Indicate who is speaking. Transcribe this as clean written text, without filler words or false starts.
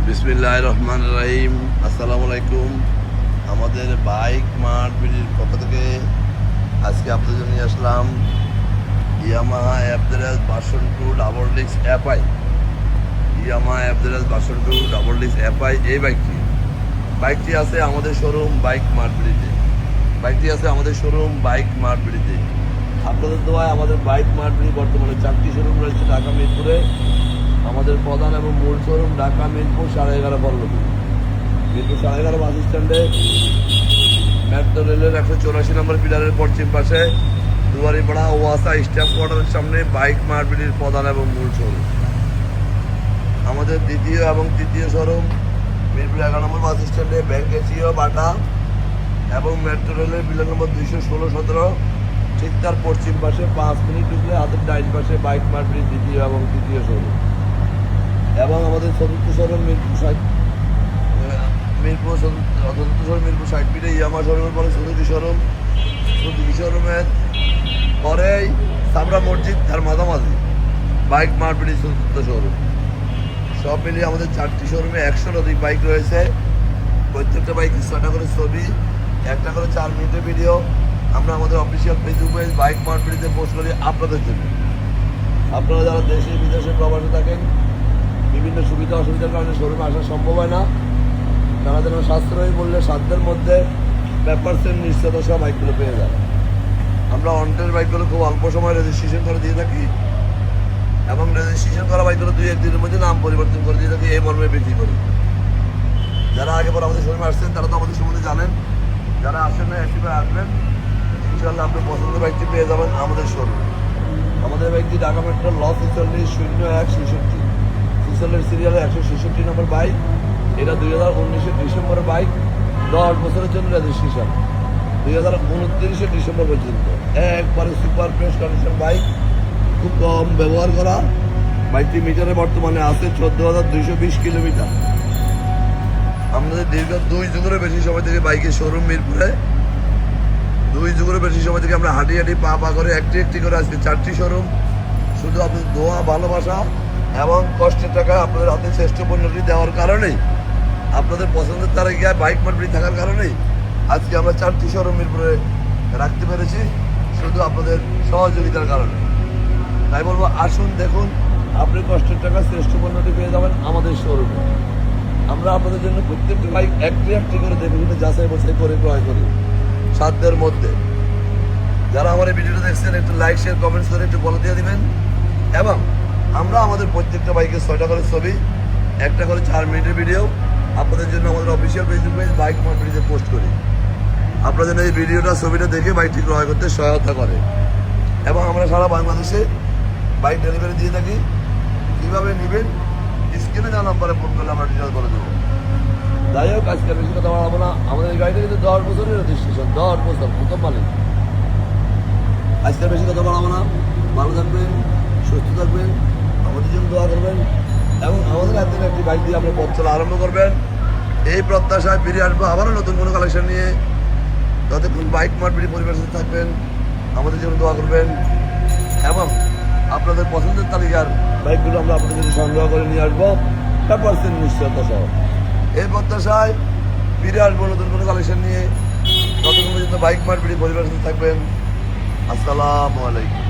Speaker 1: বিসমিল্লাহির রহমানির রহিম। আসসালামু আলাইকুম। আমাদের বাইক মার্ট বিডির পক্ষ থেকে আজকে আপনাদের জন্য নিয়ে আসলাম ইয়ামাহা অ্যাপডেরাস version 2 double disc FI. Yamaha অ্যাপডেরাস ভার্সন 2 ডাবল ডিস্ক এফআই এই বাইকটি আছে আমাদের শোরুম বাইক মার্ট বিডিতে। আপনাদের দোয়ায় আমাদের বাইক মার্ট বিডি বর্তমানে 4টি শোরুম রয়েছে ঢাকা মিরপুরে। আমাদের প্রধান এবং মূল শোরুম ঢাকা মিরপুর 11:30 পল্লবী, মিরপুর 11:30 বাস স্ট্যান্ডে মেট্রো রেলের 184 নম্বর পিলারের পশ্চিম পাশে দুয়ারিপাড়া ওয়াসা স্টাফ কোয়ার্টারের সামনে বাইক মার্কেটের প্রধান এবং মূল শোরুম। আমাদের দ্বিতীয় এবং তৃতীয় শোরুম মিরপুর 11 নম্বর বাস স্ট্যান্ডে ব্যাংক এশিয়া বাটা এবং মেট্রো রেলের পিলার নম্বর 216-17 ঠিক তার পশ্চিম পাশে 5 মিনিট ঢুকলে হাতের ডাইন পাশে বাইক মার্কেটের দ্বিতীয় এবং তৃতীয় শোরুম। এবং আমাদের চতুর্থ শোরুম মিরপুর 60 ফিটে ইয়ামা শোরুমের পরে চতুর্থ শোরুমের পরেই সাবরা মসজিদ তার মাঝামাঝি বাইক মার্কেটের চতুর্থ শোরুম। সব মিলিয়ে আমাদের 4টি শোরুমে 100-র অধিক বাইক রয়েছে। প্রত্যেকটা বাইক 6টা করে ছবি, 1টা করে 4 মিনিটের ভিডিও আমরা আমাদের অফিসিয়াল ফেসবুক পেজ বাইক মার্কেটে পোস্ট করি আপনাদের জন্য। আপনারা যারা দেশে বিদেশে প্রবাসে থাকেন, বিভিন্ন সুবিধা অসুবিধার কারণে শোরুমে আসা সম্ভব হয় না, তারা যেন সাশ্রয়ী মূল্যে সাধ্যের মধ্যে পেপারসেন্ট নিশ্চয়তা সহ বাইকগুলো পেয়ে যায়। আমরা অন্টের বাইকগুলো খুব অল্প সময় রেজিস্ট্রেশন করে দিয়ে থাকি এবং রেজিস্ট্রেশন করা বাইকগুলো 2-1 দিনের মধ্যে নাম পরিবর্তন করে দিয়ে থাকি, এই মর্মে বিক্রি করি। যারা আগে পর আমাদের শোরুমে আসছেন তারা তো আমাদের সম্বন্ধে জানেন, যারা আসেন না একবার আসবেন, ইনশাআল্লাহ আপনি পছন্দের বাইকটি পেয়ে যাবেন আমাদের শোরুমে। আমাদের বাইকটি ঢাকা মেট্রো ল 46-01-66 সিরিয়ালের 166 নম্বর বাইক। এটা 2019-এর ডিসেম্বরের বাইক, 10 বছরের জন্য রেজিস্ট্রেশন, 2029-এর ডিসেম্বর পর্যন্ত। একবারে সুপার ফ্রেশ কন্ডিশন বাইক, খুব কম ব্যবহার করা বাইকটি। মিটারে বর্তমানে আছে 14,220 কিলোমিটার। আমাদের দীর্ঘ 2 যুগেরও বেশি সময় থেকে বাইকের শোরুম মিরপুরে, 2 যুগেরও বেশি সময় থেকে আমরা হাঁটি পা করে একটি করে আজকে 4টি শোরুম। শুধু আপনাদের দোয়া, ভালোবাসা এবং কষ্টের টাকা আপনাদের হাতে শ্রেষ্ঠ পণ্যটি দেওয়ার কারণেই, আপনাদের পছন্দের তালিকায় বাইক মার্কেট থাকার কারণেই আজকে আমরা 4টি শোরুম মিরপুরে রাখতে পেরেছি, শুধু আপনাদের সহযোগিতার কারণে। তাই বলবো, আসুন দেখুন, আপনি কষ্টের টাকা শ্রেষ্ঠ পণ্যটি পেয়ে যাবেন আমাদের শোরুমে। আমরা আপনাদের জন্য প্রত্যেকটি বাইক একটি করে দেখে যাচাই বাছাই করে ক্রয় করি সাধ্যের মধ্যে। যারা আমার এই ভিডিওটা দেখছেন একটু লাইক, শেয়ার, কমেন্টস করে একটু বলে দিয়ে দিবেন। এবং আমরা আমাদের প্রত্যেকটা বাইকের 6টা করে ছবি, 1টা করে 4 মিনিটের ভিডিও আপনাদের জন্য আমাদের অফিসিয়াল ফেসবুক পেজ বাইক মার্কেটে পোস্ট করি। আপনাদের এই ভিডিওটা, ছবিটা দেখে বাইকটি ক্রয় করতে সহায়তা করে। এবং আমরা সারা বাংলাদেশে বাইক ডেলিভারি দিয়ে থাকি। কীভাবে নেবেন স্ক্রিনে দেওয়া নাম্বারে ফোন করলে আমরা ডিটেলস বলে দেবো। যাই হোক, আজকে বেশি কথা বাড়াবো না। আমাদের এই গাড়িটা কিন্তু 10 বছরের রেজিস্ট্রেশন, 10 বছর প্রথম মালিক। আজকে বেশি কথা বাড়াবো না। ভালো থাকবেন, সুস্থ থাকবেন, আমাদের জন্য দোয়া করবেন এবং আমাদের হাতে একটি বাইক দিয়ে আপনি পথ চলা আরম্ভ করবেন। এই প্রত্যাশায় ফিরে আসবো আবারও নতুন কোনো কালেকশন নিয়ে। যতক্ষণ বাইক মার্কেট পরিবেশে থাকবেন, আমাদের জন্য দোয়া করবেন এবং আপনাদের পছন্দের তালিকার বাইকগুলো আমরা আপনাদের জন্য সংগ্রহ করে নিয়ে আসবো পেপারসেন্ট নিশ্চয়তা সহ। এই প্রত্যাশায় ফিরে আসবো নতুন কোনো কালেকশন নিয়ে। ততক্ষণ পর্যন্ত বাইক মার্কেট পরিবেশে থাকবেন। আসসালামু আলাইকুম।